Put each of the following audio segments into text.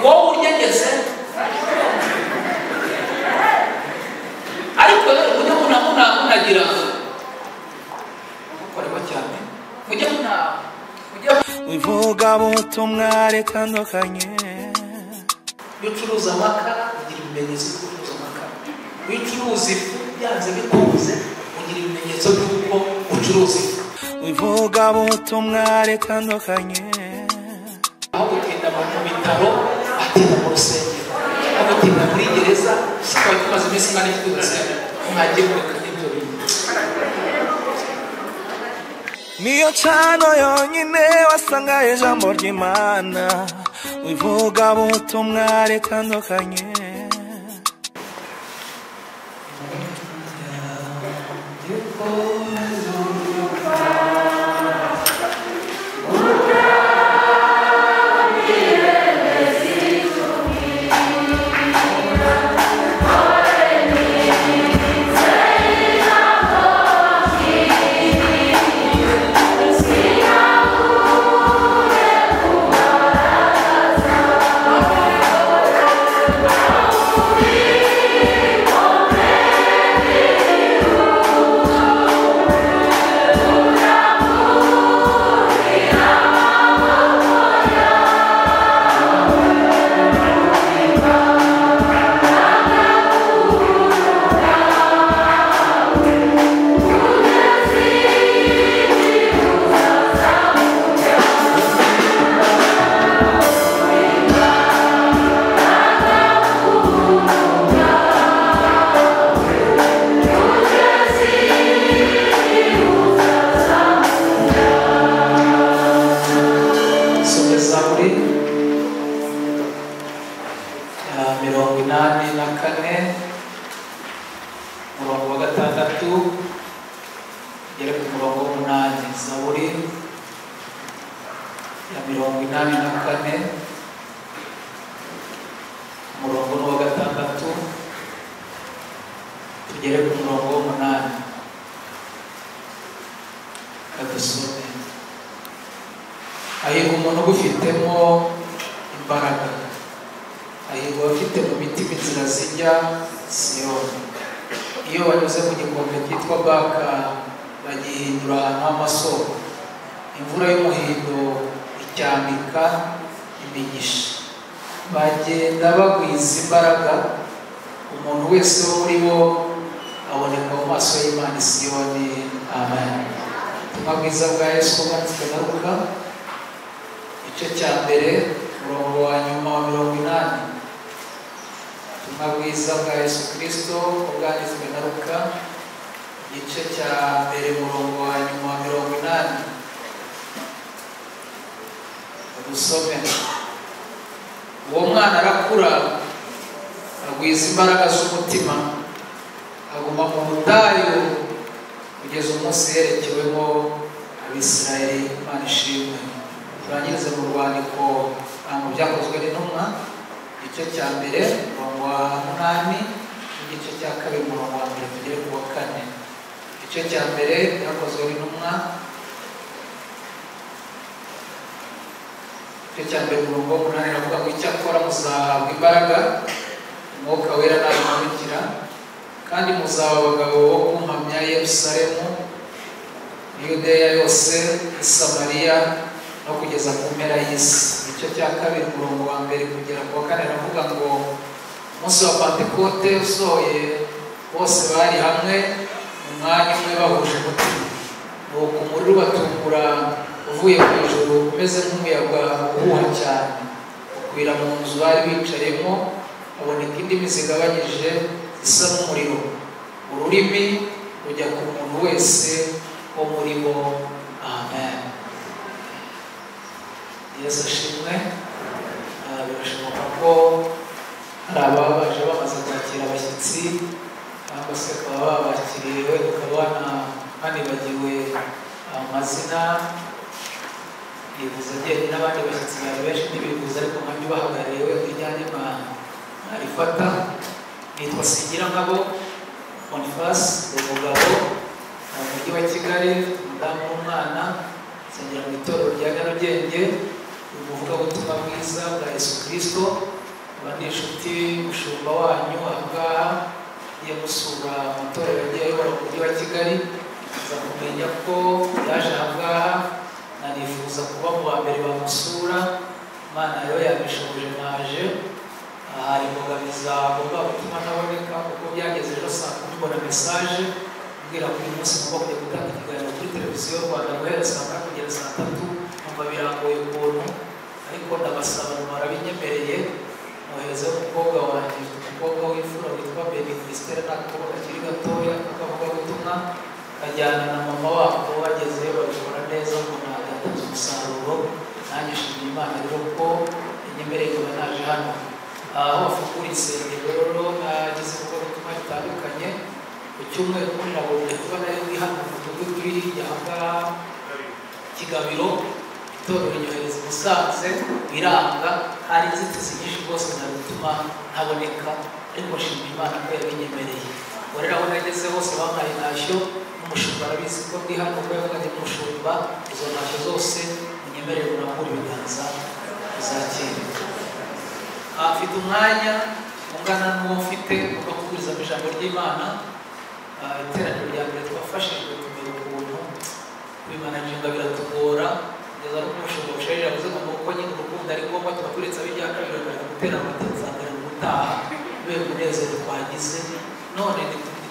wowe unyegeze ariko ujya munagira ukoreba cyane ujya wivuga butumwa retandukanye iyo ucuruza amakara ugira ibimenyetso byo gucuruza amakara iyo ucuruza ifu byanze bikunze ugira ibimenyetso by'uko ucuruza ifu wivuga butumwa retandukanye aho gutinda mu bitaro atinda mu rusengero aho gutinda muri gereza sikaba tumaze iminsi ingana cyose mwagiye kureka ibyo bintu niyo cano yonyine wasanga ijambo ry'Imana wivuga butumwa retandukanye ahirwa umuntu ugufitemo imbaraga, ahirwa abafite mu mitima inzira zijya Siyoni. Iyo banyuze mu gikombe cyitwa Baka bagihindura ahantu h'amasoko, imvura y'umuhindo icyambika imigisha, bagenda bagwiza imbaraga, umuntu wese wo muri bo aboneka mu maso y'Imana i Siyoni. Amen. Ubutumwa bwiza bwa Yesu bwanditswe na Luka igice cya mbere umurongo wa nyuma wa 80. Ubutumwa bwiza bwa Yesu Kristo bwanditswe na Luka igice cya mbere umurongo wa nyuma wa 80. Dusome. Uwo mwana arakura agwiza imbaraga z'umutima, aguma mu butayu kugeza umunsi yerekewemo Abisirayeli. Imana ishimwe. Turangirize mu rwandiko mu byakozwe n'intumwa igice cya mbere umurongo wa 8 n'igice cya kabiri umurongo wa 1 tugere ku wa 4. Igice cya mbere byakozwe n'intumwa igice cya mbere umurongo wa 8 aravuga ngo icyakora muzahabwa imbaraga Umwuka Wera nabimanukira, kandi muzaba abagabo bo kumpamya Yerusalemu, Yudeya yose, Samariya no kugeza ku mpera y'isi. Igice cya kabiri umurongo wa 1 kugera ku wa 4 aravuga ngo umunsi wa Pentekote usohoye bose bari hamwe mu mwanya umwe bahuje umutima, nuko umuriro ubatungura uvuye ku ijuru umeze nk'umuyaga uhuha cyane ukwira mu nzu bari bicayemo, haboneka indimi zigabanyije zisa n'umuriro, ururimi rujya ku muntu wese wo muri bo. Amen. Yesu ashimwe. Birashoboka ko hari ababaje bamaze kwakira abashyitsi cyangwa se bakaba babakiriye wenda ukaba banibagiwe amazina, yivuza agenda n'abandi bashyitsi bari benshi ntibivuza, ariko nkajya ubahagarariye we bijyanye ntarifata. Nitwa Singirankabo Boniface, umugabo mu mujyi wa Kigali, umudamu w'umwana, nsengera mu itorero rya Nyarugenge, umuvugabutumwa bwiza bwa Yesu Kristo. Abandi inshuti mushumba wanyu ahangaha iyo musura amatorero yagiye ayobora mu mujyi wa Kigali, aza kumenya ko yaje ahangaha, nanifuza kuba mu ba mbere bamusura. Imana rero yabishoboje naje. Hari imbogamizi agomba gutuma ntaboneka kuko byageze ejo saa 10 mbona message mbwira ko uyu munsi ngomba kujya gutanga ikiganiro kuri televiziyo y'u Rwanda guhera saa 4 kugera saa 3. Numva birangoye ukuntu, ariko ndabasaba barabinyemereye. Nohereza umukobwa wanjye, umukobwa w'imfura witwa Baby Christelle, n'akakobwa kakiri gatoya kakavuga ubutumwa, kajyana na mama wabo. Bagezeyo babikora neza, mbona yatanze umusaruro. Nanjye nshimira Imana rero ko inyemereye kuba naje hano. Aho bafungura insengero nagize ubutumwa bitandukanye. Ku cyumweru muri nabonye kuba nari ndi hano mu mudugudu uri hirya ahangaha Kigabiro, itorero rinyohereza Musanze biranga. Hari inzitizi nyinshi rwose zituma ntaboneka, ariko nshimira Imana ko yabinyemereye. Rero aho nageze hose bampaye intashyo, n'umushumba arabizi ko ndi hano ko yavuganye n'umushumba. Izo ntashyo zose inyemerere urambura ibiganza uzakira. Afite umwanya ungana n'uwo mfite wo kubwiriza ijambo ry'Imana. Iteraniro rya mbere twafashijwe kumenya ukuntu kubimanaginga biratugora, kugeza no kumushumba busharira yavuze ngo nuko nyine urukundo ari ngombwa, tugaturetse ab'irya kabiri bakajya gutera amatenzangana mu gutaha kubera umunezero twagize. None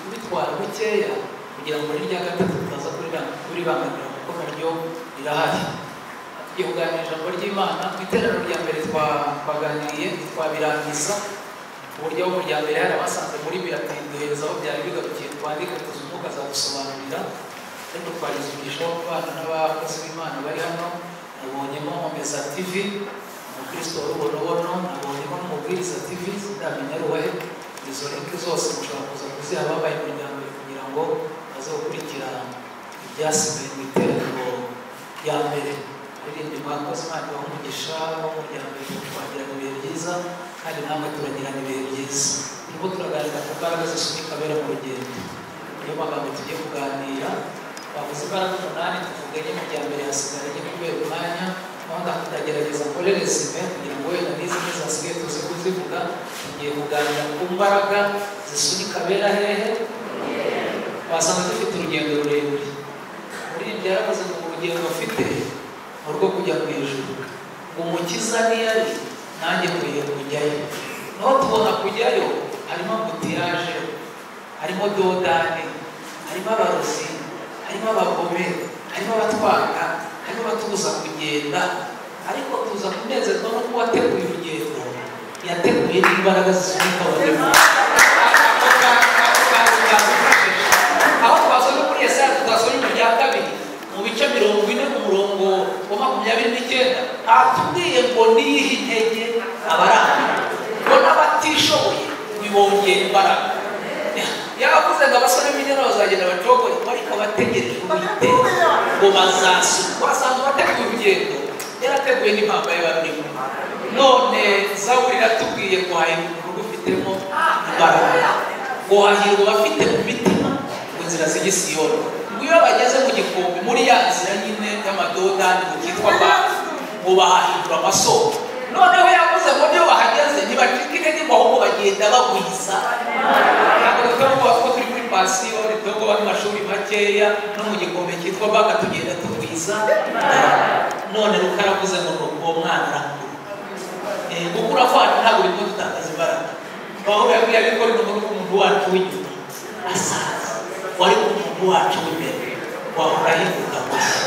kubitwara bukeya kugira ngo n'irya gatatu tutaza kuribangamira kuko naryo rirahari. Tugiye kuganira ijambo ry'Imana. Mu iteraniro rya mbere twaganiriye twabirangiza uburyo mu rya mbere hari abasanze muri biratinduhereza aho byari bigarukiye, twandika tuzi umwuka azadusobanurira. Ariko twagize umugisha wo kubana n'abakozi b'Imana bari hano. Nabonyemo Omeza TV, umukristo w'urubonobono, nabonyemo n'umubwiriza TV, sindamenya ruwahe. Izo link zose mushobora kuza kuziha ababaye mu rya mbere kugira ngo baze gukurikira ibyasigaye mu iteraniro rya mbere. Irindi mwakoze Imana ibahe umugisha wo mu rya mbere, twagirana ibihe byiza kandi namwe turagirana ibihe byiza. Turimo turaganira ku mbaraga zisunika abera mu rugendo. Niyo magambo tugiye kuganira. Twavuze imbaraga 8, tuvuganye mu rya mbere, hasigaye njye kubera umwanya. Naho ndagerageza nkore resume kugira ngo wenda n'izi zasigaye tuze kuzivuga. Tugiye kuganira ku mbaraga zisunika abera hehe. Wasanga dufite urugendo rurerure. Muri ibyo yaravuze ngo urugendo bafite urwo kujya mu ijuru, umukiza niyari nanjye nkwiye kujyayo. Naho tubona kujyayo harimo ambutiyaje, harimo dodani, harimo abarozi, harimo abagome, harimo abatwanga, harimo abatubuza kugenda. Ariko tuza kunezezwa no kuba wateguye urugendo, yateguye n'imbaraga zisunika abarema. Aho twasomye muri Yesaya, tutasomye mu rya 2 mu bice 40 ku murongo wa 29, atubwiye ngo niyihe intege abaranga, ngo n'abatishoboye bibongera imbaraga. Yavuze ngo abasore b'inyana bazagenda bacogore, ariko abategereje Uwiteka ngo bazasuka. Basanzwe bateguye urugendo, yarateguye n'impamba y'abarimo. None Zaburi iratubwiye ngo hahirwa ufitemo imbaraga, ngo hahirwa abafite mu mitima ngo inzira zijya i Siyoni. Iyo bageze mu gikombe muri ya nzira nyine y'amadodani mu cyitwa ngo bahahindura amasoko. Noneho yavuze ngo niyo bahageze ntibacika intege, ngo ahubwo bagenda bagwiza. Ntabwo tutavuga ko turi kuri pasiyo, tutavuga mu mashuri makeya, no mu gikombe cyitwa baka tugenda tugwiza. None rukaravuze ngo uwo mwana arakura. Gukura kwacu ntabwo birimo dutakaza imbaraga. Aho yabwiye ariko ni umuntu wacu w'inyuma asaza, wari umuntu wacu w'imbere wahora yihuta gusa.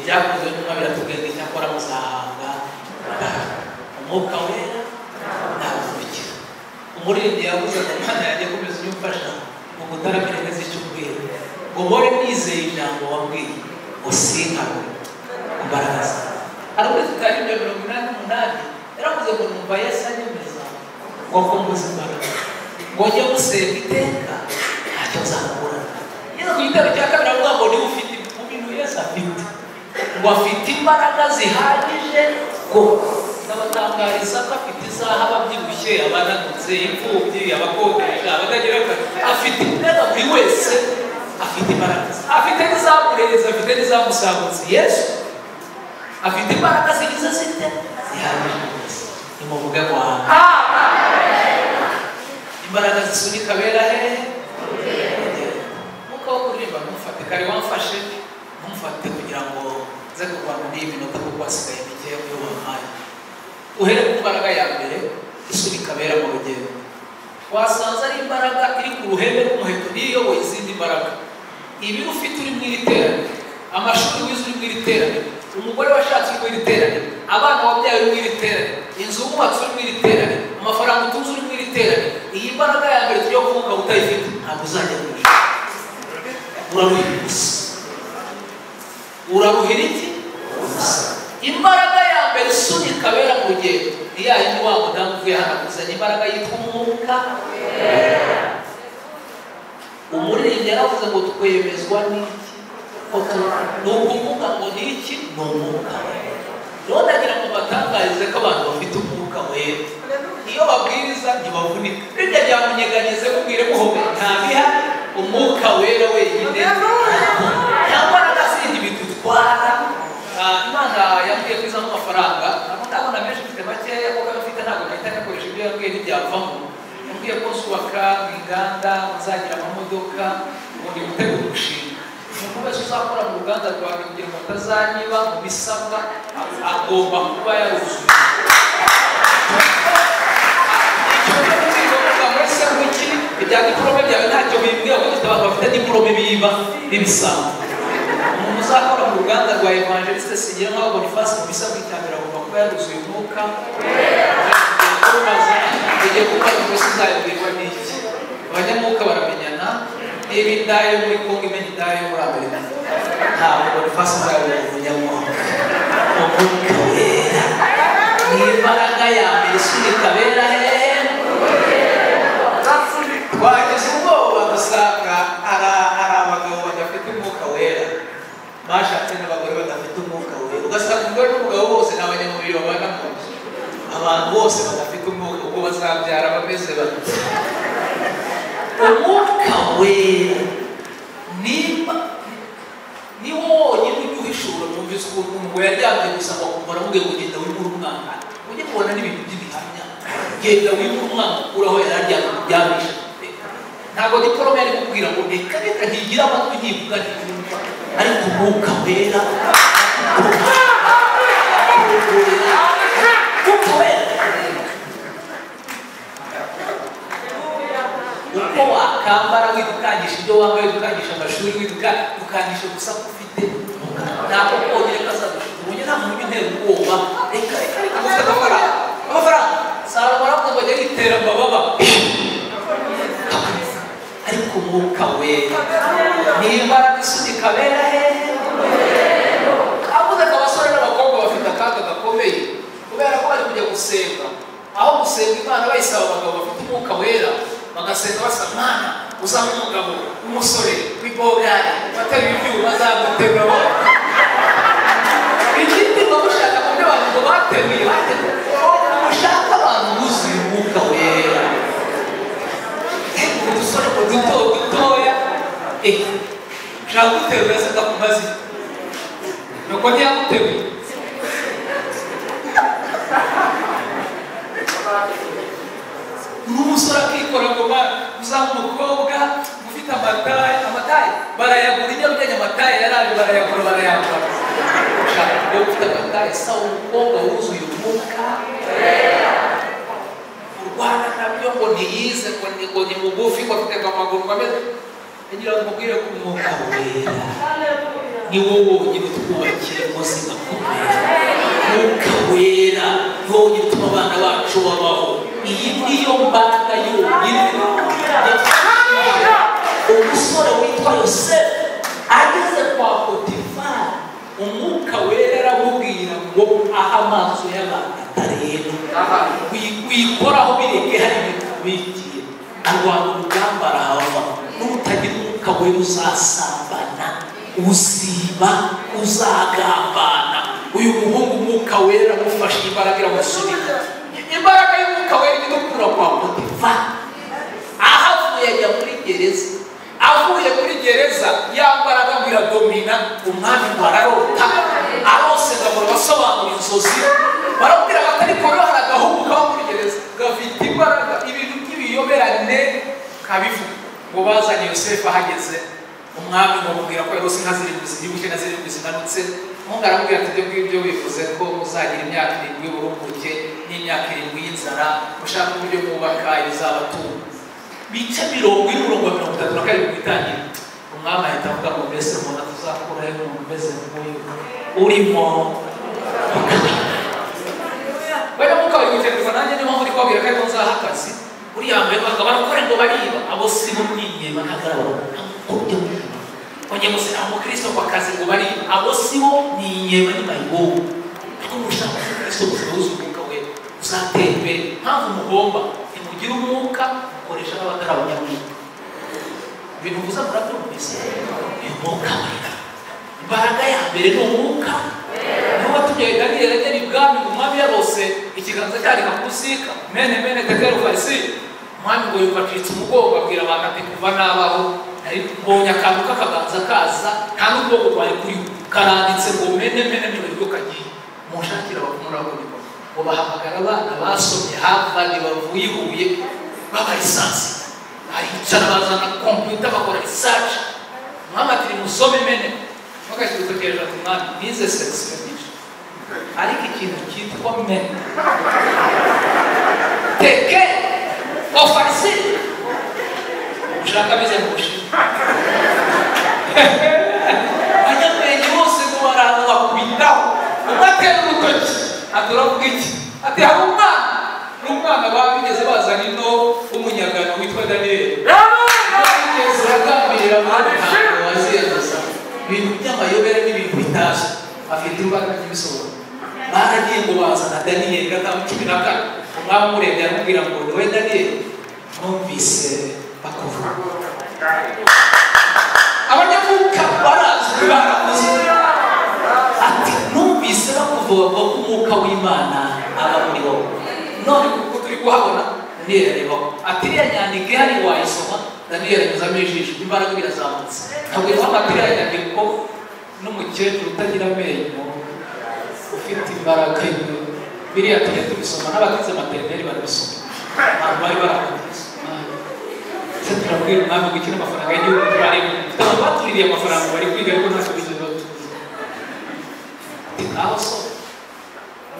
Byakozwe n'umwe biratubwira ngo icyakora muzahanga umwuka wera ntabumukira. Umuririmbyi yavuze ngo Imana yanjye komeza unyumfasha mu gutaramira neza icyo ubwira, ngo mpore nizeye ijambo wabwiye, ngo sinkagwe ku mbaraga zawe. Hari ukwezi kwa 88 yaravuze ngo numva Yesu anyemeza ngo akomboze imbaraga, ngo njye gusenga iteka ntacyo nzakura. Yesu ku gitabo cya 2 avuga ngo niba ufite mu bintu Yesu afite, ngo afite imbaraga zihagije ngo n'abatangariza ko afite isaha ababyibushye, abananutse, imfubyi, abakodesha, abatagira akazi, afite imbaraga buri wese afite imbaraga. Afite n'izamurereza, afite n'izamusagutse. Yesu afite imbaraga zigize zite zihagije nimuvuge ngo imbaraga zisunika bera hehe nk'uko kuririmba ntumfate kare wamfashe ntumfate kugira ngo nze kurwana n'iyi minota kuko hasigaye mikeya yo wampaye uhere ku mbaraga ya mbere isunika bera mu rugendo wasanze ari imbaraga iri ku ruhembe rw'umuheto niyoboye izindi mbaraga ibi ufite uri mu iri teraniro amashuri wize uri mu iri teraniro umugore washatse uri mu iri teraniro abana wabyaye uri mu iri teraniro inzu wubatse uri mu iri teraniro amafaranga utunze uri mu iri teraniro iyi mbaraga ya mbere tujya kuvuga utayifite ntabwo uzajya kurusha uraruhira ubusa uraruhira iki imbaraga ya mbere isunika bera mu rugendo ni ya yindi wa mudamu uvuye hano kuzana imbaraga yitwa umwuka umuririmbyi yaravuze ngo twemezwa n'iki ni ukuvuga ngo ni iki ni umwuka rero ndagira ngo batangarize ko abantu bafite umwuka wera iyo babwiriza ntibavunika bijya byamunyeganyeze mubwire muhome ntabiha umwuka wera wenyine nta mbaraga zindi bidutwara imana yambwiye kwiza amafaranga ndabona menshi mfite makeya kuko abafite ntabwo nahita nakoresha ibyo yambwiye ntibyavamo yambwiye ko nsubaka mu inganda nzagira amamodoka ubundi gutegura umushinga umuntu wese uzakora mu ruganda rwawe kugira ngo atazanyiba mu bisabwa agomba kuba yaruzuye ibya diporome byawe ntacyo bimbwira ko dufite abantu bafite diporome biba n'ibisabo umuntu uzakora mu ruganda rwa evangeliste sigira nk'aho Boniface mu bisabwa icyambere agomba kuba yaruzuye umwuka igihe kuba rwose uzayabwirwa n'iki abanyamwuka baramenyana niba indayo muri Kongo imenya indayo muri Amerika ntabwo Boniface uzayabwirwa umunyamwuka umwuka wera ni imbaraga ya mbere isunika bera hehe twagize ubwoba dusanga hari abagabo badafite umwuka wera bashatse n'abagore badafite umwuka wera ugasanga umugore n'umugabo bose ni abanyamubiri babana mu nzu abantu bose badafite umwuka ubwo bazabyara bameze bati umwuka wera ni wonyine ujya uhishura numvise ukuntu umugore yaryamye gusa bakumva aramubwiye ngo genda wimure umwana ujye kubona n'ibintu by'ibihamya genda wimure umwana ukuraho yari aryamye kuryamisha ntabwo diporome yari kubwira ngo reka reka ntigira amatwi ntivuga ntibyumva ariko umwuka wera umwuka wera uko wakambara widukangisha ibyo wambaye widukangisha amashuri widukangisha gusa ko ufite ntabwo kongere kazadufite ubonye nta muntu intera ubwoba reka reka reka mufite amafaranga salomo aravuga ngo ajya yitera amababa ariko umwuka wera ni imbaraga isunika bera hehe avuze ko abasore n'abakobwa bafite akaga gakomeye kubera ko bari kujya gusenga aho gusenga Imana bayisaba abagabo bafite umwuka wera bagasenga basaba Mana uzaba umugabo w'umusore w'ibogari batari ibyuma azaguterura ikindi ngo mushaka kubyo abantu ngo bateruye mushaka abantu buzuye umwuka wera udusore ngo dutoya ushaka guterura se kakumazi nuko ntiyaguteruye n'umusore akikora ngo uzaba umukobwa ufite amataye barayagura inyarugenge amataye yaraje barayagura ushaka ngo ufite amataye sawa umukobwa wuzuye umwuka urwana nabyo ngo ntiyize ngo ni mugufi ngo afite amaguru ameze ngira ngo mubwire ko umwuka wera ni wowe wonyine utwubakira ubuzima bw'umwera umwuka wera ni wowe wonyine utuma abana bacu babaho iyi niyo mbaraga yonyine umusore witwa Yosefu ageze kwa Potifari umwuka wera aramubwira ngo aha amaso y'abantu atareba wikoraho bireke hari ibintu bigiye arwana urugamba arahava n'utagira umwuka wera uzasambana uziba uzagambana uyu muhungu umwuka wera amufashe imbaraga iramusunika imbaraga y'umwuka wera idukura kwa Potifari ahavuye ajya muri gereza avuye muri gereza yambaraga ngo iradomina umwami ngo ararota arose ngo bagahora basobanura inzozi barabwira batari ko hari agahungu kaba muri gereza gafite imbaraga ibintu by'ibiyoberane kabivuga ngo bazanye Yosefu ahageze umwami bamubwira ko yarose inka zirindwi zibyibushye na zirindwi zinanutse umuhungu aramubwira ati ibyo ngibyo wifuze ko muzagira imyaka 7 y'uburumbuke n'imyaka 7 y'inzara mushaka uburyo mwubaka ibizabatunga bice 30 bitangira umwami ahita avuga ngo mbese umuntu tuzakura he umuntu umeze nk'uyu urimo bajya mukaba yitegereza nanjye niba muri kwabwira ko nzaha akazi uriya mbere barakora ngo bariba abo si bo mwinye bakagaragara kubyo onye muse Kristo kwa kazi ngo bariba abo si bo ninyema ni mayibo ariko mushaka Kristo kuzuzuka we uzatembe mpamvu mugomba imugira umwuka ukoresha abatarabanyamwuka ibintu buza murabyumvise umwuka imbaraga ya mbere ni umwuka niho watumye Daniel agera ibwami umwami yarose ikiganza cyari kakusika mene tekero farisi umwami ngo yufacitse umugongo abwira abantu ati kuva nabaho ari mbonye akantu k'akaganza kaza nta n'ubwoko twari kuri karanditse ngo mene n'ibyo kagiye mushakira bakumurabona ngo bahamagara abana basomye Harvard bavuye i Huye b'abalisansi aricara bazana computer bakora research mama ati musome mene bakashyize kujya ati mwana nize section ariko ikintu cyitwa mene teke ofarisi ushaka bize mushi abanyabwenge bose ngo baraza bakubitaho umatera urutoki aturavuga iki ati hari umwana babigeze bazana ino w'umunyagano witwa Daniel babigeze agambirira abandi ntabwo waziyemeza ibintu by'amayobera n'ibintu bitaje afite imbaraga n'ibisobanuro baragiye ngo bazana Daniel gatanu 14 umwami umurebye aramubwira ngo wowe Daniel numvise bakuvuga abanyamwuka barazwi barakuze ati numvise bakuvuga ko umwuka w'Imana aba muri wowe none kuko turi kuhabona Daniel areba ati iriya nyandiko ihari wayisoma Daniel anyuzamo ijisho imbaraga birazamutse ntabwo iva amatira ya nyandiko n'umukecuru utagira amenyo ufite imbaraga biriya tujya tubisoma n'abagize materineri barabisoma ntabwo bari barakuze se turabwira umwami ngo ikina amafaranga y'igihugu turareba abantu batuririye amafaranga bari kwiga ariko ntacyo bigeze batuze aho so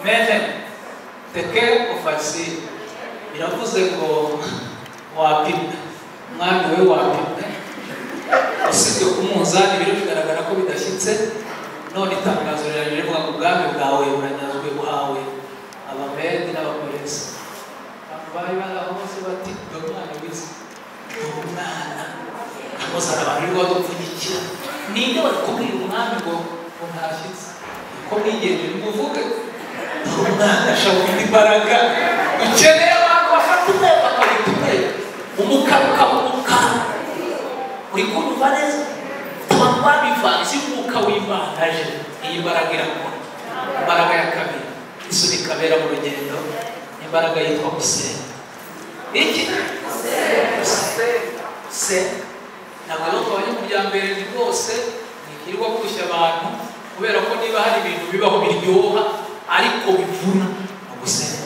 mene teke ofasi biravuze ngo wapimwe umwami we wapimwe usibye ku munzani biro bigaragara ko bidashyitse none itangazo riraje rivuga ngo ubwami bwawe buranyazwe buhawe abamedi n'abapolisi abantu bari baraho bose bati umwana wize umwana akoze abantu bari badupfunyikira ninde bari kubwira umwami ngo ntashyitse ko mwigendera umuvuge umwana ashaka imbaraga ukeneye abantu bafata umwe bakabita umwe umukaruka uri kumva neza abantu babivanze umwuka w'Imana aje iyi mbaraga irakora imbaraga ya kabiri isunika bera mu rugendo imbaraga yitwa gusenga iki se ntabwo rero abanyamuryango ni rwose ntikirirwa kurushya abantu kubera ko niba hari ibintu bibaho biryoha ariko bivuna no gusenga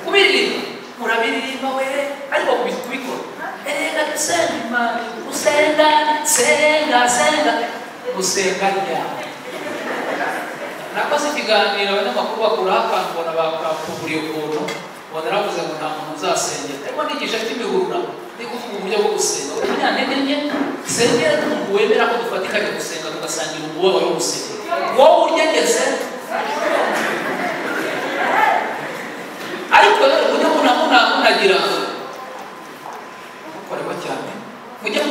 kubiririmba murabiririmba we ariko kubikora erega dusenga Imana gusenga ryawe nakoze ikiganiro abanyamakuru bakuraho akantu ubona bakakuguriye ukuntu ubona aravuze ngo nta muntu uzasengera ariko nigisha cy'imihurura ni kuvuga uburyo bwo gusenga umunyantege nke sengera n'umuntu wemera ko dufatikanye gusenga tugasangira umubabaro wo gusenga wowe uryegeze ariko rero ujya munagira ukorerwa cyane ujya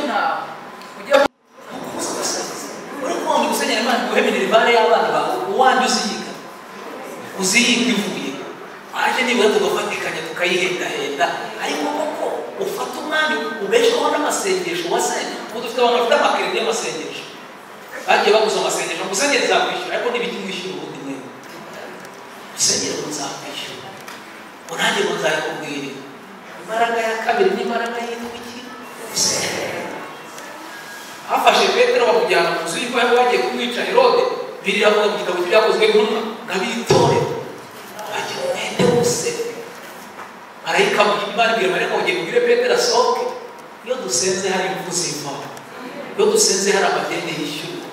uri kumva gusenyera Imana guhemerera ibare y'abana bawe uwandi uziyiga ivuye aje nibura tugafatikanya tukayihendahenda ariko koko ufata umwanya ubeshaho n'amasengesho wasenga ubu dufite abantu bafite amakeredi y'amasengesho bagiye baguza amasengesho gusengera nzakwishyura ariko n'ibiti mwishyura ubundi mwe gusengera ngo nzakwishyura unange ngo nzayikubwire imbaraga ya kabiri n'imbaraga yitwa iki hafashe Petero bamujyana mu nzu y'imbohe bagiye kumwica Herode biriravuga mu gitabo cy'ibyakozwe n'intumwa ngabitore bagende bose marayika Imana ibwira marayika ugiye kubwira Petero asohoke. Iyo dusenze hari imvuzi imvaho, iyo dusenze hari amadeni yishyura,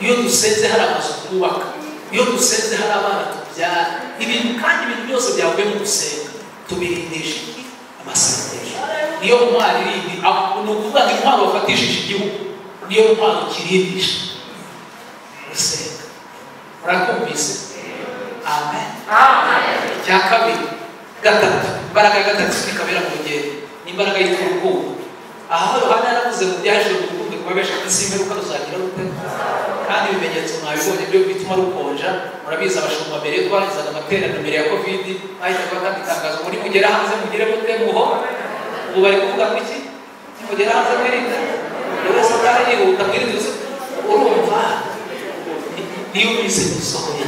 iyo dusenze hari amazu twubaka, iyo dusenze hari abana tubyara, ibintu kandi ibintu byose byavuye mu gusenga tubirindisha amasengesho. Niyo ntwari irindi ni ukuvuga ngo intwaro bafatishije igihugu niyo ntwaro kirindisha gusenga. Murakumvise? Amen. Icya kabiri gatatu, imbaraga gatatu ikabera mu rugendo ni imbaraga yitwa urukundo. Aha Yohana yaravuze mu byaje urukundo kubabesha isimperuka ruzagira rute, kandi ibimenyetso mwabibonye byo bituma rukonja. Murabizi abashumba mbere twarizaga amateraniro mbere ya covid bahitaga batanga itangazo muri mugera hanze mugire mute muho. Ubu bari kuvuga ngo iki? Mugera hanze mwirinde wese atari yihuta mwirinde. Urumva niyo bise gusohoye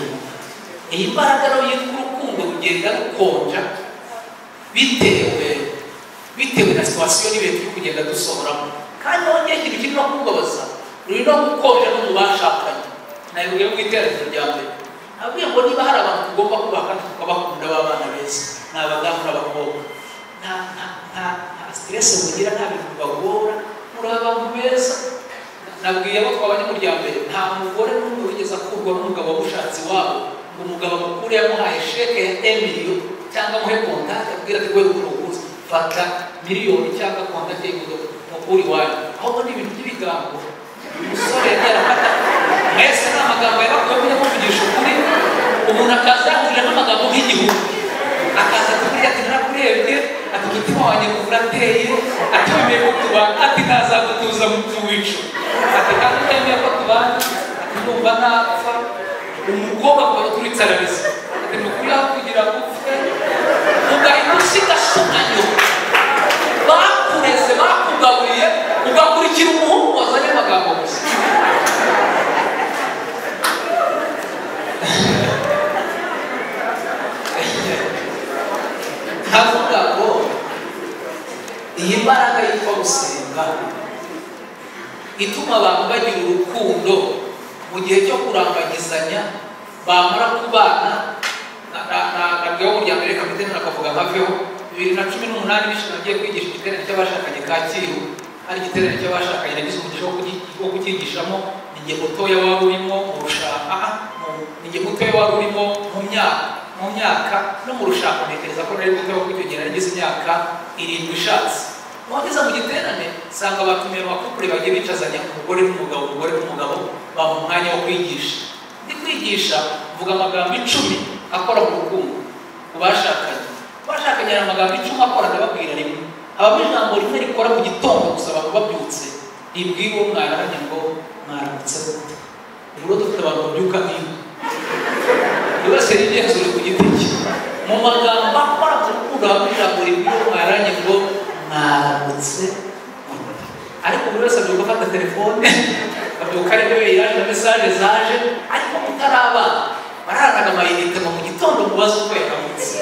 iyi mbaraga rero yitwa urukundo rugenda rukonja bitewe na situasiyo n'ibihe turi kugenda dusohoramo. Kandi wongeye ikintu kiri no kubabaza ruri no gukonja no mu bashakanye. Nabibwiye mu iteraniro rya mbere nabwiye ngo niba hari abantu tugomba kubaha kandi tukabakunda b'abana beza ni abadamu n'abakobwa. Nta stress mugira, nta bintu bagora, muri abantu beza. Nabwiye abo twabanye mu rya mbere nta mugore n'umwe wigeze akurwa n'umugabo w'ubushatsi wabo ngo umugabo mukuru yamuhaye sheke ya 1 million cyangwa muhe kontakte abwira ati wewe uruguze fata miliyoni cyangwa kontakte y'imodoka mukuri wayo. Aho ni ibintu by'ibigambo umusore yarafata mwese n'amagambo yabakuye muvugisha ukuri. Umuntu akazahurira n'amagambo nk'igihugu akaza kubwira ati narakurebye ati umutima wanjye urateye ati wemeye ko tubana ati ntazagutuza mu wico ati kandi utemeye ko tubana ati ndumva napfa. Umukobwa akaba turitse arabizi ati nukuri aho kugira ngo upfe ugahita usiga sonanyo bakureze bakugaburiye ugakurikira umuhungu wazanye amagambo gusa. ntavuga ngo iyi mbaraga yitwa gusenga ituma abantu bagira urukundo mu gihe cyo kurambagizanya bamara kubana. Nabwiyeho umuryango reka mbitene nakavuga nkaveho 2018 bishe nagiye kwigisha igiterane cy'abashakanye Kacyiru. Hari igiterane cy'abashakanye nagize umugisha wo kukigishamo. Ninjye mutoya wari urimo mu rushaka, ninjye mutoya wari urimo mu myaka no mu rushaka. Ntekereza ko nari mutoya wo kwigera nagize imyaka 7 ishatse. Wageze mu giterane sanga batumiye abakupure bagiye bicazanya umugore n'umugabo baha umwanya wo kwigisha. Ndi kwigisha mvuga amagambo 10 akora mu rukundo kubashakanye. Bashakanye ari amagambo 10 akora ndababwira rimwe. Aba ijambo rimwe rikora mu gitondo gusa abantu babyutse ribwira uwo mwararanye ngo mwaramutse gute. Ubwo dufite abantu babyuka nk'ibi buri wese yigenzure ku giti cye mu magambo akora mu rukundo. Aba ijambo ribwira uwo mwararanye ngo mwaramutse gute. Ariko buri wese abyuka afata telefone abyuka arebe yaje na message zaje. Ariko mutarabana bararaga amayinite mu gitondo mubaza uko yaramutse.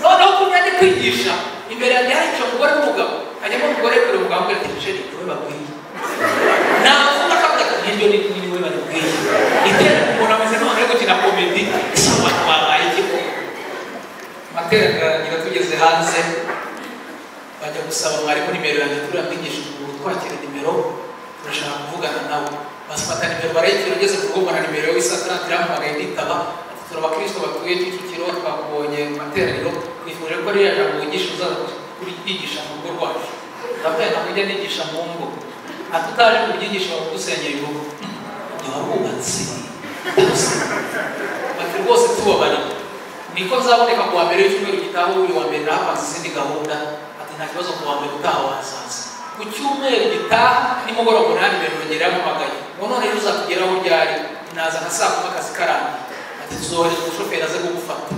Noneho kumenya kwigisha imbere yanjye hari icyo mugore n'umugabo hanyuma umugore kure umugabo ngo ati we bakwiye navuga akavuga ati ibyo ni we bakwiye. Iterane umuntu ameze nk'aho ari gukina komedi isaba twabaye ikigo. Amateraniro tugeze hanze bajya gusaba mwarimu nimero yanjye turamwigisha umuntu twakira nimero turashaka kuvugana nawe. Basifata nimero barayikira ugeze ku rugo na nimero y'isatira tiramuhamagaye nditaba. Abakristo batuye Kicukiro twakubonye mu materaniro twifuje ko ririya jambo wigisha uzaza kurigisha mu rugo rwacu. Ndabwira ngo ujya nigisha mu ngo atutaje kubyigisha mu gusenyera urugo ntiwarubatse bati rwose tubabari niko nzaboneka ku wa mbere w'icyumweru gitaha uyu wa mbere nahapanze izindi gahunda. Ati nta kibazo ku wa mbere utaha wazaza. Ku cyumweru gitaha nimugoroba 8 mbere yamuhamagaye ngo none rero uzakugeraho ryari. Naza nka saa 10 akazi karangiye. Tuzohereza umushoferi aze kugufata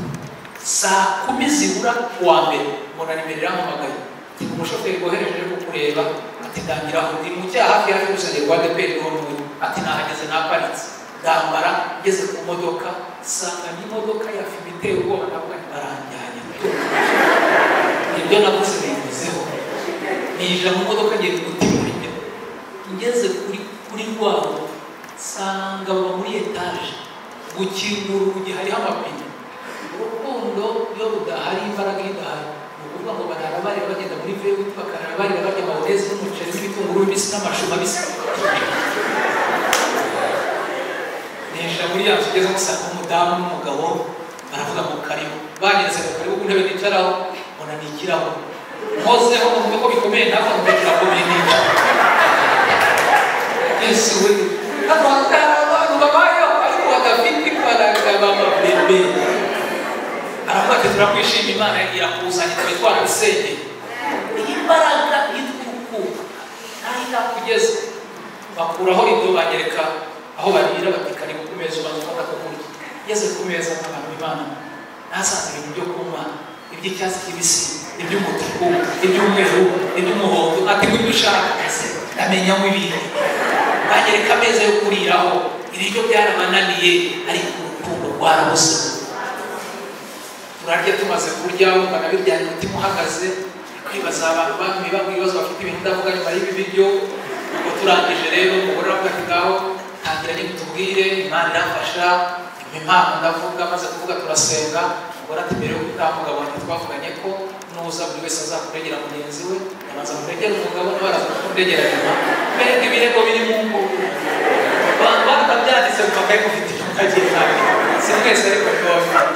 saa 10 zibura kuwa mbere. Mbona nimero yamuhamagaye ati umushoferi wohereje kukureba ati ndangira aho ndi mu cyaha hafi yaje gusengera kwa DPR n'undi. Ati nahageze naparitse ndambara ngeze ku modoka sanga n'imodoka ya Fimite ubwoba nabwo baranjyanye. Ibyo navuze bivuzeho nije mu modoka ngiye gutimurira ngeze kuri rwabo sanga muri etage gukingura urugi hariho amapine. Urukundo iyo rudahari imbaraga idahari ni ukuvuga ngo barara barira bagenda muri vewe bakarara barira barya mayoneze n'umuceri n'ibitunguru bibisi n'amashu mabisi. Nesha muri ya nzu ugeze gusanga umudamu n'umugabo baravuga mu karibu bageze mu karibu ku ntebe nicaraho mbona ni ikirahure nkozeho numva ko bikomeye ntabwo numva kirakomeye nica. Yesu we abantu babayeho ariko badafite imbaraga b'amabebe. Aravuga ati turakwishima Imana irakuzanye twe twarabisengeye. Iyi mbaraga y'urukundo ntaho irakugeza. Bakuraho rido banyereka aho barira bati karibu ku meza ubanza ufata ko kurya. Yeze ku meza nk'abantu Imana nasanze ibintu byo kunywa iby'icyatsi kibisi iby'umutuku iby'umweru iby'umuhondo ati ngo ushaka amenyamo ibintu. Banyereka ameza yo kuriraho ibiryo byarabananiye ariko urukundo rwarabuze. Turarya tumaze kurya wumva nabiryanye umutima uhagaze kwibaza abantu bamwe ibibazo bafite ibintu ndavuga nyuma y'ibi biryo. Ubwo turangije rero umugore aravuga ati ngaho tangira n'itubwire Imana iramfasha impamvu ndavuga maze kuvuga turasenga. Umugore ati mbere yo gutaha umugabo wanjye twavuganye ko nuza buri wese azakuregera mugenzi we yamaze kuregera umugabo n'abaraza kuregera nyuma mbega ibirego biri mu ngo batabyanditse mu makaye mufite icyo mukagiye nabi si mwese ariko ntibabifite.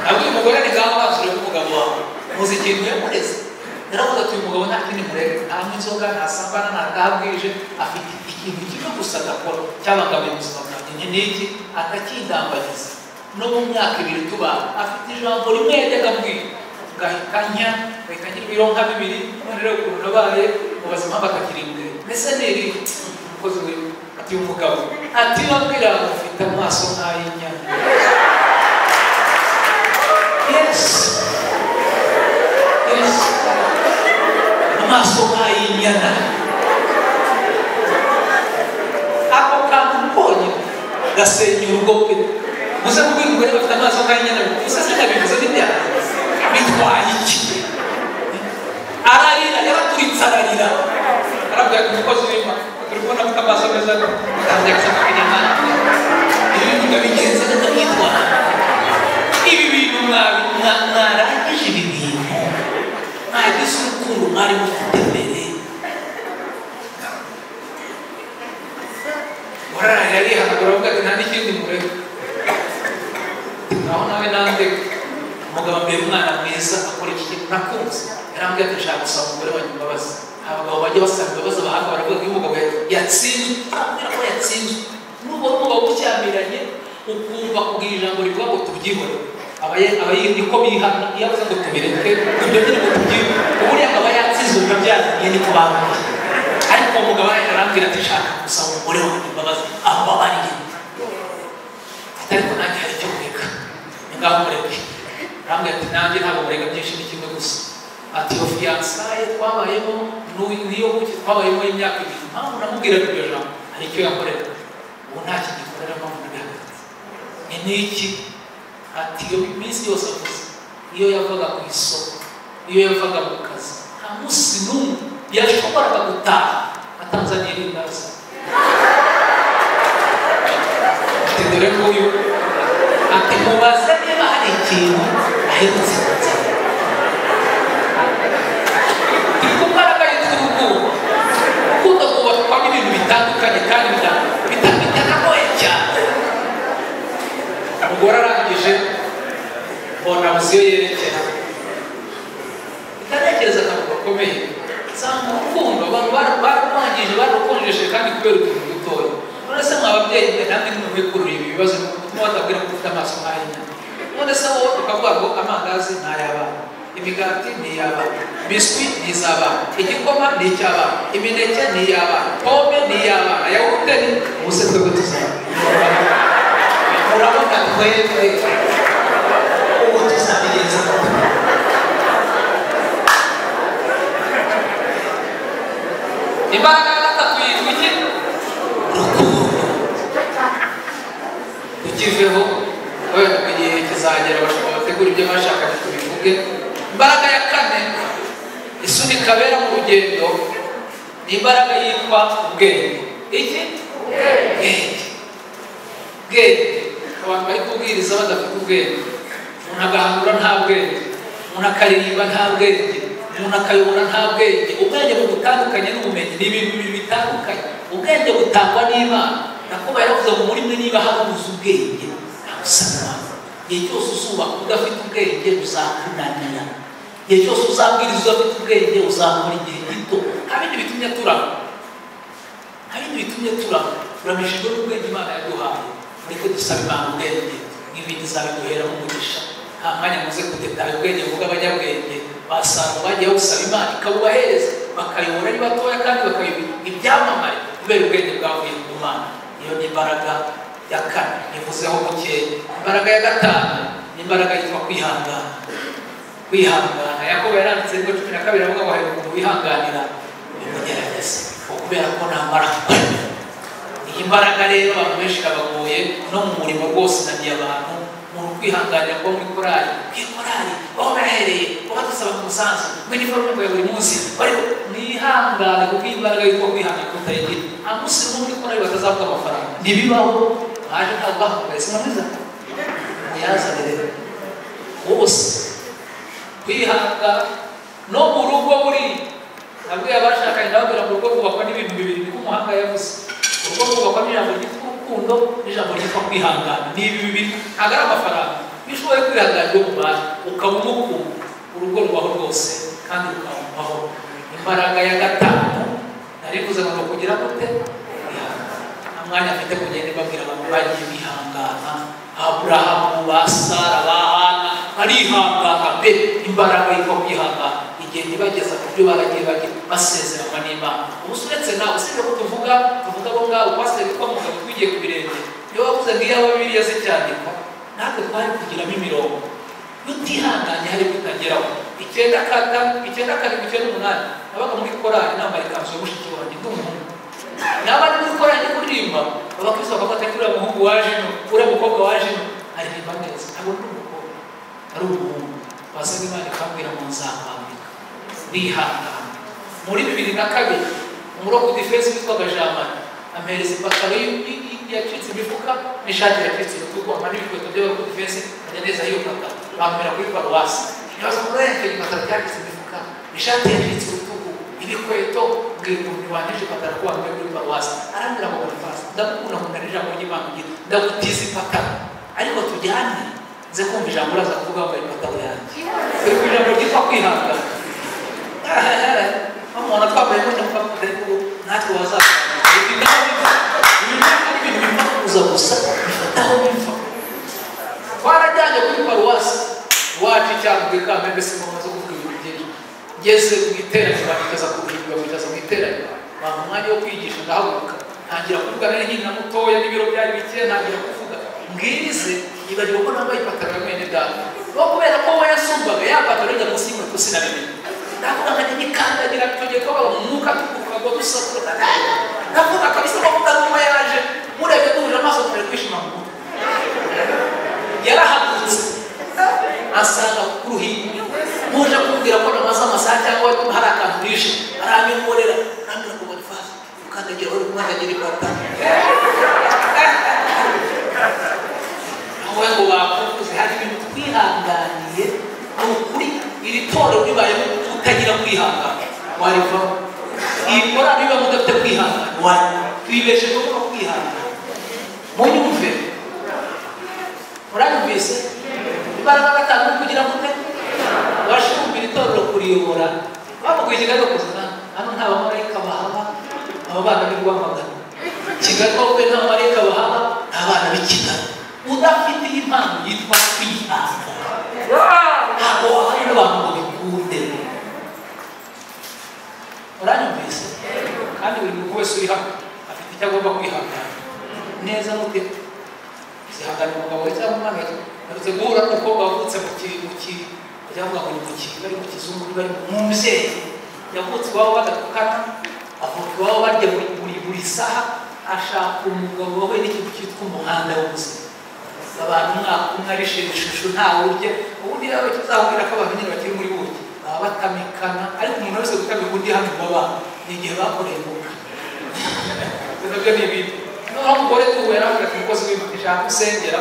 Ntabwo uyu mugore ni ngaho basure n'umugabo wawe muzi ikintu yamureze. Naravuga ati uyu mugabo nta kindi murega ntanywa inzoga ntasambana ntabwije afite ikintu kimwe gusa adakora cyabangamiye ubuzima bwanjye ni n'iki atakindambagiza. No mu myaka 2 tuba afite ijambo rimwe yajyaga ambwira gahita ngira ibiro nka 2 none rero ukuntu nabaye mu buzima bakakiri imbere mbese neri umukozi we ati umugabo ati wabwira ufite amaso nk'ay'inyana. Yes amaso nk'ay'inyana. Ako kantu mbonye gasenya urugo pe. Muze kubwira umugore bafite amaso nk'ay'inyana gusa sinabivuze n'ibyaha bitwaye iki. Ararira yaraturitse ararira arabwira ati umukozi w'Imana turi kubona afite amaso meza atangiye gushaka Imana ibintu ndabigenza ndabitwara. Ibi bintu mwarangije ibi bintu mwagize urukundo mwari mufite mbere. Warara yarihanagura avuga ati nta n'ikindi mureka naho nawe nanjye umugabo mbere umwana mwiza akora iki kintu nakunze yarambwira ati nshaka gusaba umugore wanjye imbabazi. Abagabo bajya basaba imbabazi abahanga baravuga ko iyo umugabo yatsinzwe arambwira ko yatsinzwe n'ubwo umugabo ucyamiranye ukumva kubwira ijambo rivuga ngo tubyihore niko bihana iyo avuze ngo tubireke ibyo nyine ngo tubyihore uburiya akaba yatsinzwe biba byazaniye ni kubanguye. Ariko umugabo arambwira ati nshaka gusaba umugore wanjye imbabazi ambabarire ariko nanjye hari icyo mureka ni ngaho mureke. Arambwira ati nanjye ntabwo mureka byinshi ni kimwe gusa ati iyo fiyansaye twabayemo niyo buke twabayemo y'imyaka 2 mpamvu namubwiraga iryo jambo hari icyo yakorera ubu nta kigikorera mpamvu nabihagaze ni n'iki. Ati iyo minsi yose avuze iyo yavaga ku isoko iyo yavaga mu kazi nta munsi n'umwe yashoboraga gutaha atanzaniye irindazi. Ati dore nguyu ati mubaze niba hari ikintu aherutse gukora. Imbaraga y'urukundo ukunda kubakwa n'ibintu bitandukanye kandi bitanagoye cyane. Umugore arangije mbona muziyo yerekera itanekereza akantu gakomeye nsanga urukundo abantu bararwangije barukonjeshe kandi kubera utuntu dutoya. None se mwababyeyi mwe namwe nimwikurura ibi bibazo mutuma batabwira ko ufite amaso nk'ay'inyana. None se wowe ukavuga ngo amandazi ni ay'abana imigati ni iy'abana biswi ni iz'abana igikoma ni icy'abana imineke ni iy'abana pome ni iy'abana yawurute ni ubuse twebwe tuzabana. Urabona twebwe ubu tuzabigenza imbaraga gatatu yitwa iki? Urukundo. Tukiveho wenda igihe kizagera bashobora bategura ibyo bashakanye tubivuge. Imbaraga ya 4 isunika bera mu rugendo ni imbaraga yitwa ubwenge. Iki? Ubwenge. abantu bari kubwiriza badafite ubwenge, umuntu agahanura nta bwenge, umuntu akaririmba nta bwenge, umuntu akayobora nta bwenge. Ubwenge butandukanye n'ubumenyi ni ibintu bibiri bitandukanye. Ubwenge butangwa n'Imana. Yakobo yaravuze ngo muri mwe niba habuze ubwenge ntabusana. Igihe cyose uzubaka udafite ubwenge uzakunanira. Igihe cyose uzabwiriza udafite ubwenge uzakora igihe gito. Nta bindi bitumye turama. Turamishijwe n'ubwenge Imana yaduhaye. Ariko dusaba Imana ubwenge n'ibindi zabiduhera umugisha. Nta mwanya muze kudetaye ubwenge vuga abanyabwenge basanga bagiye gusaba Imana ikabubahereza bakayobora ari batoya kandi bakayobora ibyamamare kubera ubwenge bwavuye ku Mana. Iyo ni imbaraga ya kane nivuzeho bukeya. Imbaraga ya gatanu ni imbaraga yitwa kwihangana. Yakobo yaranditse ngo 12 avuga ngo hari umuntu wihanganira ibimugerageza kubera ko namara. Iyi mbaraga rero abantu benshi bagoye no mu murimo rwose nagiye abantu mu kwihanganira ko muri korali aho bahereye badusaba ku musanzu ngo iniforme ya buri munsi ariko nihangane kuko imbaraga yitwa kwihangana kutayigira. Amusi muri korali batazavuga amafaranga ntibibaho. Haje ntabwo bahagaze neza yazarere bose kwihangana no mu rugo buri nabwo yabashakanye nababwira mu rugo kubakwa n'ibintu bibiri niko umuhanga yavuze. Urugo kubakwa n'ijambo ryitwa urukundo n'ijambo ryitwa kwihangana. Ni ibi bibiri ntabwo ari amafaranga. Iyo ushoboye kwihangana ryo mu bantu ukaba umukunda urugo rubaho rwose kandi rukaba amahoro. Imbaraga ya gatanu narivuze ngo kugira gute mwanya afite kugenda babwira abantu bagiye bihangana. Aburahamu, Sara, Hana barihangana be. Imbaraga yitwa kwihangana igenda ibageza ku byo baragiye basezeranywa n'Imana. Ubusuretse nawe usibye ko tuvuga abo ngabo pasiteri witwa Mugabo twigiye ku birenge iyo wavuze ngo iyo Bibiliya zicyandikwa natwe twari kugiramo imirongo utihanganye hari kutageraho. 9:7-9:8 nabaga muri korali nambaye ikanzu y'umushiki wanjye n'umuhungu. N'abandi muri korali kuririmba abakristo bakavuga ati uriya muhungu waje ino, uriya mukobwa waje ino aririmba neza. Ntabwo ari umukobwa ari umuhungu. Basanga Imana ikambwira ngo nzakwambika bihangana. Muri 2002 umuroko defense witwaga Jamani ampereza ipataro yacitse imifuka n'ishati yacitse urutugu amana n'ibikweto by'abako defense ajya neza yubaka bamera kuri paruwasi. Nibaza murenge ipataro yacitse imifuka ishati yacitse urutugu ibikweto mbwira umuntu wandije ipataro ko wambaye kuri paruwasi. Arambwira ngo Boniface ndakunda ngo n'ijambo ry'Imana ndagutiza ipataro ariko tujyane nze kumva ijambo uraza kuvuga ngo ipataro yanjye kuri ijambo ryitwa kwihangana. Umuntu atwabaye ngo ndakubwira ko natwe wazakora ibintu gusa bifataho biva. Twarajyanye kuri paruwasi wacu cyangwa Kamembe simumaze kuvuga ibintu byinshi. Ngeze mu iteraniro bakaza kuvuga bakaza mu iteraniro bampa umwanya wo kwigisha ndahaguruka ntangira kuvuga nari nkiri na mutoya n'ibiro byari bike ntangira kuvuga mbwirize ibagirwa ko nambaye ipataro ya mwene data no kubera ko we yasumbaga yapataro ijya munsi y'inkweto sinabimenya. Ndavuga nkajya nikandagira tugeka baba mu mwuka tukuvuga dusakura ndavuga kabisa ko mutaguma yaje murebye duhuje amaso turi kwishima mu mutwe. Yarahagurutse asanga ku ruhimbi muje kumbwira ko namaze amasaha cyangwa hari akantu bishe aranyongorera nambira ko Boniface ukandagira uri kumwandagira ipataro aho ngo bakuze hari ibintu twihanganiye n'ukuri. Iri toro bibaye utagira kwihangana wariva ikora biba mudafite kwihangana wari twibeshe ko kwihangana munyumve. Uranyumvise imbaraga gatanu kugira ngo washumbira itoro kuriyobora bamuguye Kigali kuzana hano nta bamarayika bahaba abana b'Rwamagana. Kigali ko nta bamarayika bahaba abana b'Kigali. Udafite impano yitwa kwihangana ntabwo hari n'abantu ngo bikunde. Uranyumvise kandi buri muntu wese uri hano afite icyo agomba kwihangana neza mute zihangana umugabo we cyangwa umwana arutse guhura n'umukobwa wavutse mu kugira ngo bari mu kizungu bari mu mubyeyi yavutse iwabo badatukana avuka iwabo barya buri saha ashaka umugabo we n'ikintu cyitwa umuhanda w'ubuzima. Abantu umwaka umwe ari ishusho ntawe urye ubundi rero tuzahurira ko abantu nyine bakiri muri buki baba batamikana ariko umuntu wese gutamika undi hano baba ni igihe bakoreye muka nabyo ni ibintu. Noneho umugore tuwera avuga ati umukozi w'Imana ishaka usengera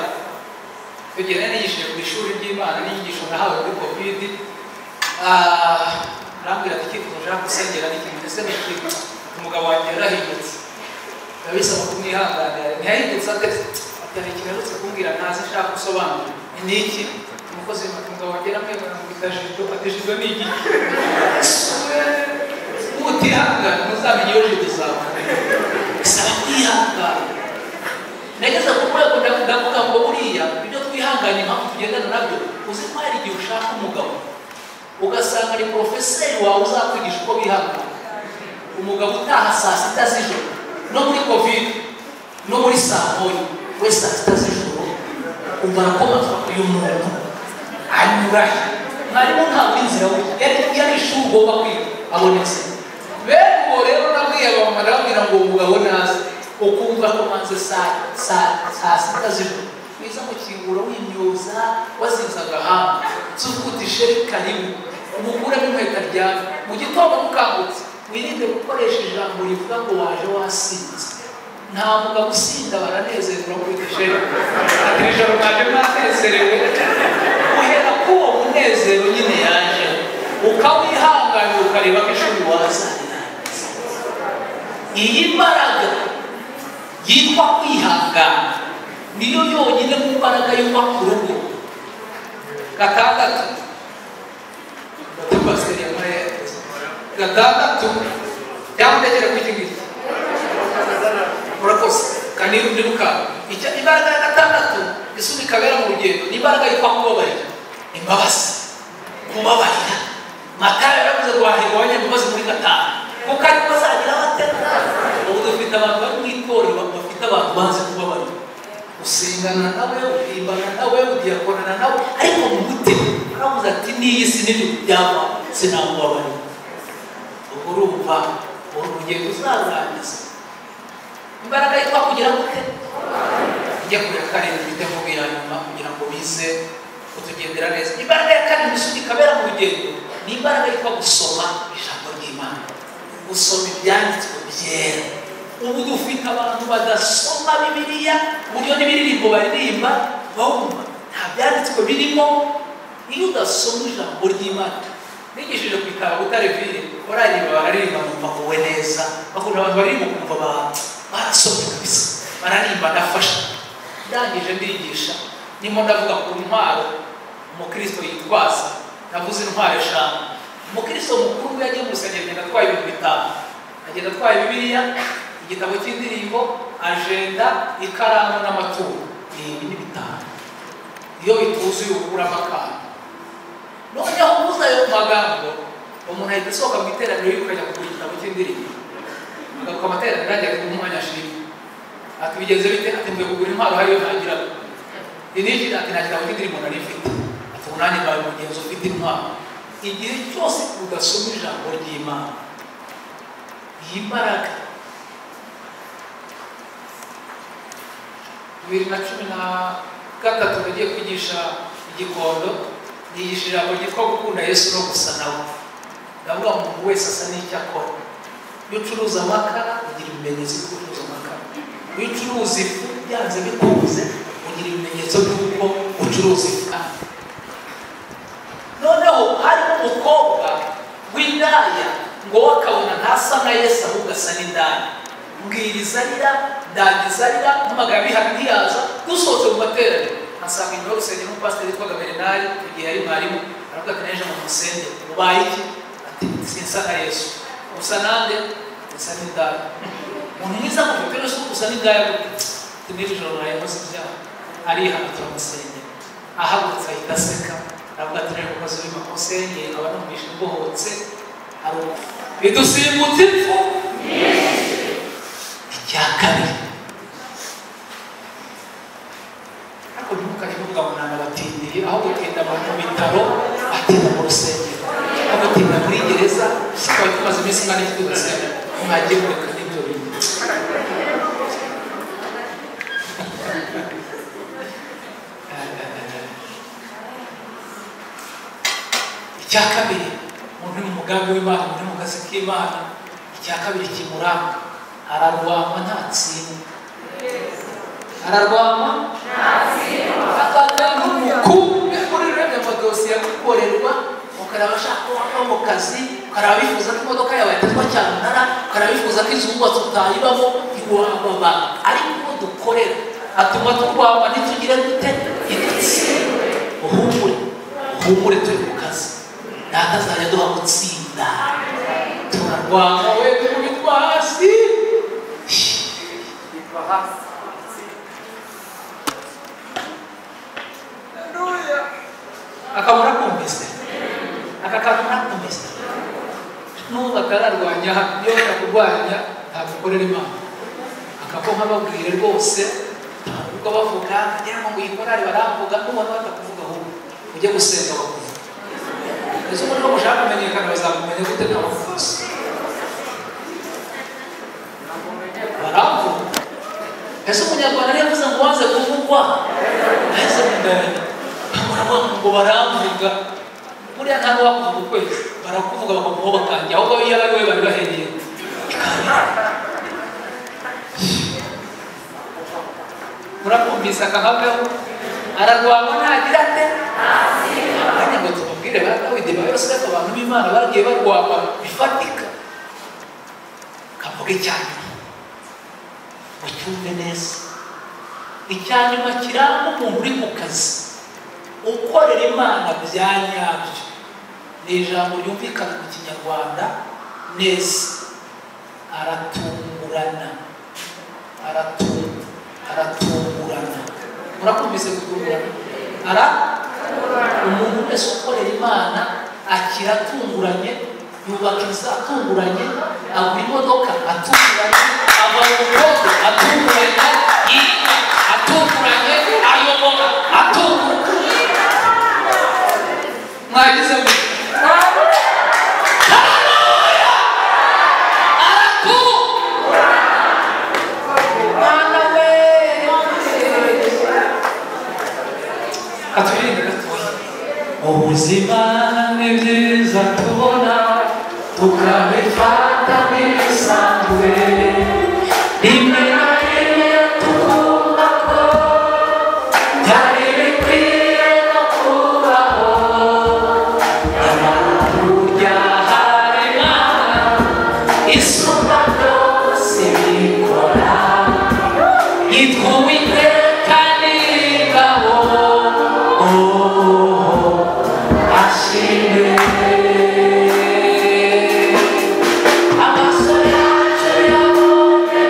kugira nigishije ku ishuri ry'Imana n'inyigisho nahawe kuri covid arambwira ati icyifuzo ushaka gusengera n'ikintu ese n'ikintu umugabo wanjye yarahindutse ndabisaba kumwihanganira ntiyahindutse atari ikintu kumbwira ntazi nshaka gusobanura ni iki umukozi w'umugabo wanjye aramwemera ngo itajido atejido ni iki utihangana ntuzamenye iyo jido zawe bisaba kwihangana nageze ku rwego ndavuga ngo buriya ibyo twihanganye impamvu tugendana nabyo uzi ko hari igihe ushaka umugabo ugasanga ari porofeseri wawe uzakwigisha uko bihangana umugabo utaha saa sita z'ijoro no muri covid no muri saa moya we saa sita z'ijoro umva arakomatwa uyu muntu anyurahe mwarimu ntabwo inzira we yari ishuri ugomba kwiga abonetse bene uwo rero nabwiye abamama ndababwira ngo umugabo naze ukumva ko manze saa sita z'ijoro wiza gukingura wimyoza wazinzaga hamwe tuvugutishe karibu umukuremo inkweto aryamye mu gitondo mukangutse wirinde gukoresha ijambo rivuga ngo waje wasinze nta mugabo usinda baranezerwa kurutishe ati ijoro mwaje mwanezerewe uhera k'uwo munezero nyine yaje ukawihanganira ukareba ko ishuri wazanira iyi mbaraga yitwa kwihangana niyo yonyine mu mbaraga yubaka urugo gatandatu cyangwa ku iki ngiki murakoze kandi undi imbaraga ya gatandatu isunika kabera mu rugendo ni imbaraga yitwa kubabarira imbabazi kubabarira Matayo yaravuze ngo hahirwa abanyambabazi muri gatanu kuko ariko bazagira batera ubu dufite abantu bari mu itorero bafite abantu banze kubabarira usengana nawe urimbana nawe udiyakorana nawe ariko mu mutima aravuze ati n'iyi si n'ibyo byaba sinamubabarira ubwo urumva urugendo uzarangiza imbaraga yitwa kugira ngo ujye kuya karindwi bite mu biranyuma kugira ngo bize kutugendera neza imbaraga ya karindwi isunika kabera mu rugendo ni imbaraga yitwa gusoma ijambo ry'Imana gusoma ibyanditswe byera ubu dufite abantu badasoma Bibiliya uburyo n'ibiririmbo baririmba bawumva nta byanditswe birimo iyo udasoma ijambo ry'Imana nigishije ku itaba Butarevire bararirimba numva wowe neza bakunda abantu baririmba kumva barasomye kabisa bararimba ndafasha ndangije ndigisha nimo ndavuga ku ntwaro umukristo yitwaza navuze intwaro eshanu umukristo mukuru yagiye mu rusengero agenda atwaye ibintu bitanu agenda atwaye Bibiliya igitabo cy'indirimbo agenda ikaramu n'amaturo ni bitanu iyo bituzuye ubura amakara noneho ubuza ayo magambo umuntu ahita asohoka mu iteraniro y'ukajya kugura igitabo cy'indirimbo agaruka amateraniro ajya ku mwanya ashimwe ati bigeze bite ati mvuye kugura intwaro hariyo ntagiraga iniki ati nta gitabo cy'indirimbo nari mfite ati unani bawe mugenzi ufite intwaro igihe cyose udasoma ijambo ry'Imana iyi mbaraga 2013 nagiye kwigisha igikondo nigisha ijambo ryitwa gukunda Yesu no gusa nawe ndavuga umuntu wese asa n'icyo akora iyo ucuruza amakara ugira ibimenyetso by'uko ucuruza amakara iyo ucuruza ifu byanze bikunze ugira ibimenyetso by'uko ucuruza ifu noneho harimo umukobwa w'indaya ngo wakabona ntasa na Yesu ahubwo asa n'indaya mbwiriza arira ndagiza arira n'amagambo y'ihari ntiyaza dusohotse mu materaniro asanga inyuma y'urusengero n'umupasiteri witwaga Bernard igihe yari mwarimu aravuga ati neje mu musenge ubaye iki ati sinsa na Yesu usa nande usa n'indaya umuntu mwiza mu byo Yesu usa n'indaya ati n'ijoro nayakoze ibyaha arihanatira umusenge ahagurutse ahita aseka aravuga ati neje umukozi w'amasenge aba numvishe mbohotse bidusimbutse impfu icya kabiri ariko ntimukajye muvuga ngo ntabwo batindiye aho gutinda mu bitaro batinda mu rusengero aho gutinda muri gereza tukaba tumaze iminsi ingana iki tudasenga mwagiye mureka n'ibyo bintu icya kabiri umuntu ni umugambi w'Imana umuntu mu kazi k'Imana icya kabiri kimuranga ararwanywa ntatsinda ararwama akajyana umukumbi muri rene amadosiye gukorerwa ukaraba ashaka kuba mu kazi ukaraba bifuza ko imodoka yawe yatatwa cyamunara ukaraba bifuza ko inzu wubatse utayibamo iguhambaba ariko dukorera atuma turwama ntitugire dute idutsinda uhumure turi ku kazi natazajya duha gutsinda turarwama we kubitwa hasi akamara kumvise akakamara kumvise n'ubu akararwanya iyo akakurwanya ntabwo ukorera Imana akakonka babwire rwose ubwo bavuga kugira ngo uyikorare baramvuga n'ubona batakuvuga ahubwo ujye gusenga bakuvuga ese umuntu ushaka kumenyekana bazakumenya gute n'abavuzi baramvuga ese umunyarwanda niyo avuze ngo waze kuvugwa ese mundani ngo baramvuga buriya nta n'uwakuvuga ukwezi barakuvuga bakamuho bakanjya ahubwo iyo ari we bari bahereye murakumvise akahabwaho ararwama ntagira ate kandi ngo tubabwire ba Dawidi ba Yosefu abantu b'Imana bagiye barwama bifatika kavuga icyanyuma ucyumve neza icyanyuma kiranga umuntu uri mu kazi ukorera Imana bya nyabyo ni ijambo ryumvikana mu Kinyarwanda neza aratungurana murakumvise gutungurana umuntu wese ukorera Imana akira atunguranye yubaka inzu atunguranye agura imodoka atunguranye ava mu bwoko atunguranye yiga atunguranye ayobora atunguranye mwagize ngo ubuzima ni byiza tubona tukabifata nk'ibisanzwe rimwe na rimwe tukumva ko byari bikwiye no kubaho nyamara burya hari Imana isumba byose bikora yitwa Uwiteka Nyir'ingabo amaso yacu yabonye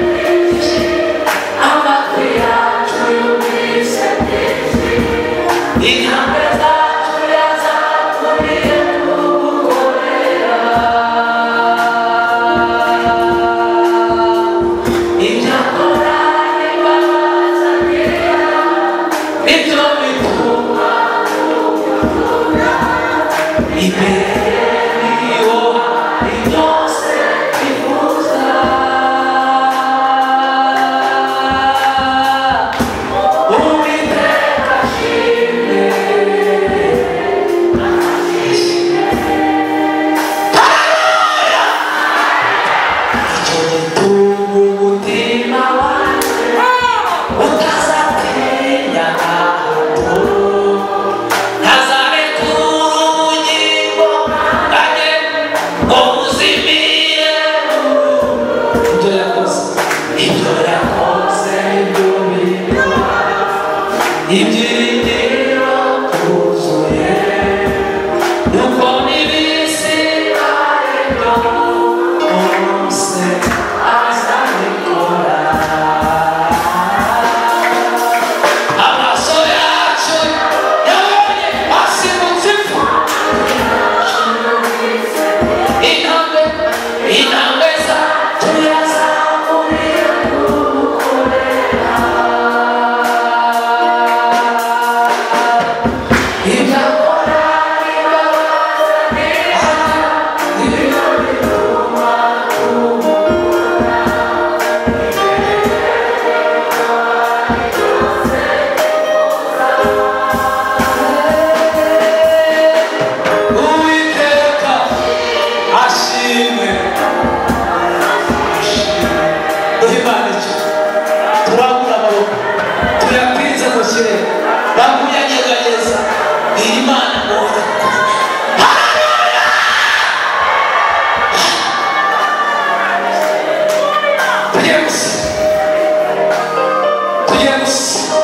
tugiye gusiba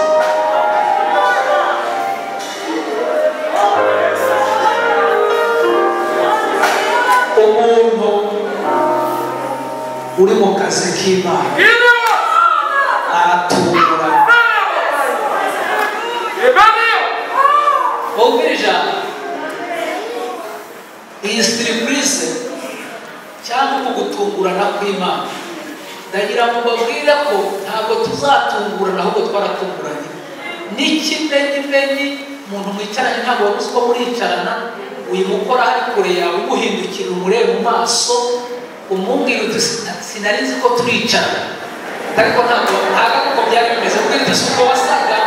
umuntu uri mu kazi k'Imana aratungura. Ubwirija iyi surprise cyangwa mu gutungurana kw'Imana, ndagira ngo mbabwire ko ntabwo tuzatungurana ahubwo twaratunguranye. N'ikimenyimenyi umuntu mwicaranye ntabwo wabuze uko muricarana, uyu mukora ari kure yawe umuhindukira umurebe mu maso umubwira uti sinari nzi ko turicarana, ariko ntabwo uko byari bimeze. Ubwira uti si uko wasaga,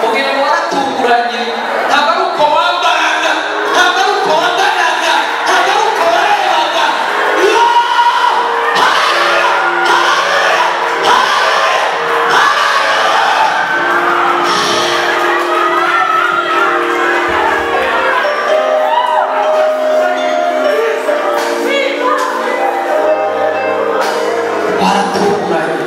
ubwira ngo waratunguranye. Ntabwo ari uko wambaraga, ntabwo ari uko wambaraga, ntabwo ari uko warebaga. Waratunguranye.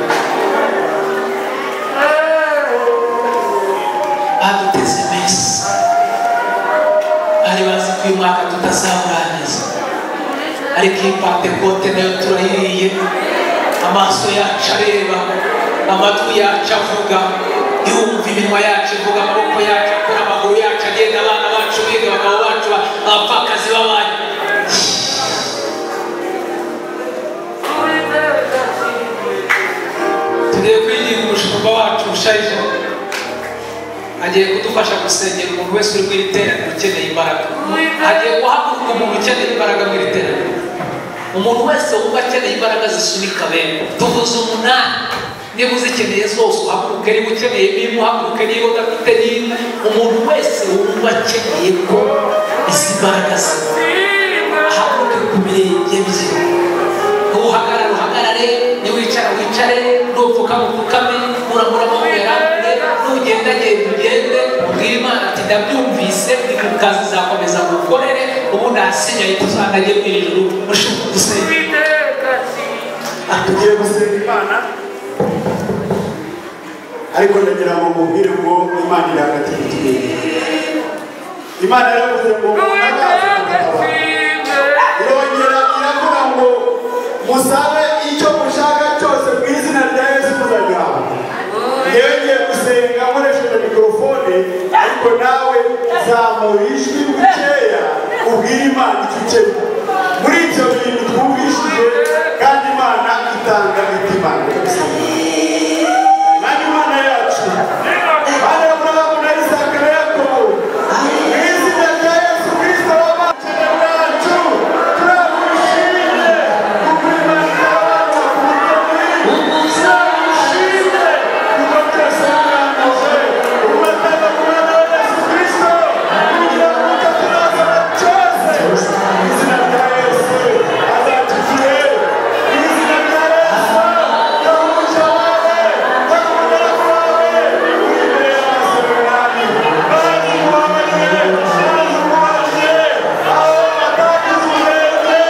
Baduteze iminsi bari bazi ko uyu mwaka tutazaburangiza, ariko iyi Pentekote nayo turayiriye. Amaso yacu areba, amatwi yacu avuga, yumva, iminwa yacu ivuga, amaboko yacu akora, amaguru yacu agenda, abana bacu biga, abagabo bacu abapfakazi b'abandi. Tugiye kwigira umushumba wacu usharije, agiye kudufasha gusengera umuntu wese uri muri teraniro ukeneye imbaraga. Agiye guhaguruka umuntu ukeneye imbaraga muri teraniro, umuntu wese wumva akeneye imbaraga zisunika bene. Tuvuze 8, niba uzikeneye zose uhaguruke, niba ukeneye imwe uhaguruke, niba udafite n'imwe. Umuntu wese wumva akeneye ko izi mbaraga ahaguruke ku birenge bye. Uhagarara uhagarare, niwicara wicare, nupfukama upfukame, urambura amaboko yarambure, nugenda genda ugende. Ubwira Imana ati ndabyumvise, ndi mu kazi zakomeza gukorere, ubundi ahasigaye tuzanajye mu ijuru. Mushumba dusenge. Tugiye gusenga Imana, ariko ndagira ngo mubwire ngo Imana iri hagati y'utwenge. Imana yaravuze ngo irongera iravuga ngo musabe icyo mushaka cyose mu izina rya Yesu muzagihabwa. Yewe ngiye gusenga nkoresheje mikorofone, ariko nawe zamura ijwi bukeya ubwire Imana icyo ukeneye muri ibyo bintu twumvishije, kandi Imana itanga imitima. Kandi Imana yacu Bana Aburahamu na Isaka na Yakobo, mu izina rya Yesu Kristo w'abakene bacu turagushimye kuko Imana itabanza umushimye kuko byose warangije umatanga ku Mwana wa Yesu Kristo kugira ngo utaturaza cyose. Mu izina rya Yesu azatugire, mu izina rya Yesu umucyo wawe ukamubera kwawe uri imbere y'abaseminari bazi kubabarire, bazi kubaje aho batagize umurenge,